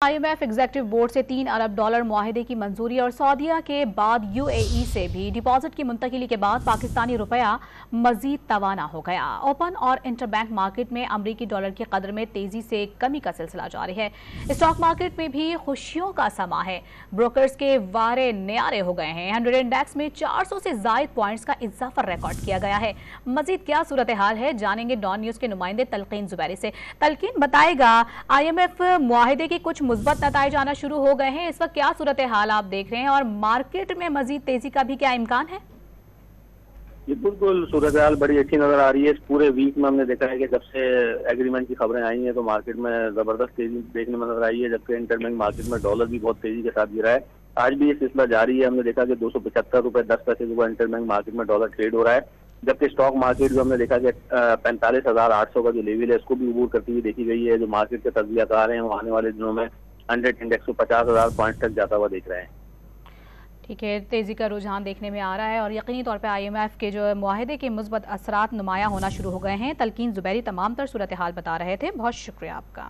IMF executive board से $3 अरब मुआहदे की मंजूरी और सऊदीया के बाद UAE से भी डिपॉजिट की मुंतकिली के बाद पाकिस्तानी रुपया मजीद तवाना हो गया। ओपन और इंटरबैंक मार्केट में अमरीकी डॉलर की कदर में तेजी से कमी का सिलसिला जारी है। स्टॉक मार्केट में भी खुशियों का समा है। ब्रोकर्स के वारे न्यारे हो गए हैं। 100 इंडेक्स में 400 से ज्यादा पॉइंट्स का इजाफा रिकॉर्ड किया गया है। मजीद क्या सूरत हाल है, जानेंगे डॉन न्यूज के नुमाइंदे तलकीन जुबैरी से। तलकीन, बताएगा IMF मुआहदे के कुछ मुस्बत नताइज आना शुरू हो गए हैं। इस वक्त क्या सूरत हाल आप देख रहे हैं और मार्केट में मजीद तेजी का भी क्या इम्कान है? ये बिल्कुल सूरत हाल बड़ी अच्छी नजर आ रही है। इस पूरे वीक में हमने देखा है कि जब से एग्रीमेंट की खबरें आई हैं तो मार्केट में जबरदस्त तेजी देखने में नजर आई है, जबकि इंटरबैंक मार्केट में डॉलर भी बहुत तेजी के साथ गिरा है। आज भी ये सिलसिला जारी है। हमने देखा कि 275 रुपए 10 पैसे जो इंटरबैंक मार्केट में डॉलर ट्रेड हो रहा है, जबकि स्टॉक मार्केट जो हमने देखा कि 45,800 का जो लेवल है उसको भी अबूर करती हुई देखी गई है। जो मार्केट के तज्जियाकार हैं वो आने वाले दिनों में 100 इंडेक्स को 50,000 पॉइंट तक जाता हुआ देख रहे हैं। ठीक है, तेजी का रुझान देखने में आ रहा है और यकीनी तौर पे IMF के जो मुआहदे के मुस्बत असरात नुमाया होना शुरू हो गए हैं। तलकीन जुबैरी तमाम तर सूरत हाल बता रहे थे। बहुत शुक्रिया आपका।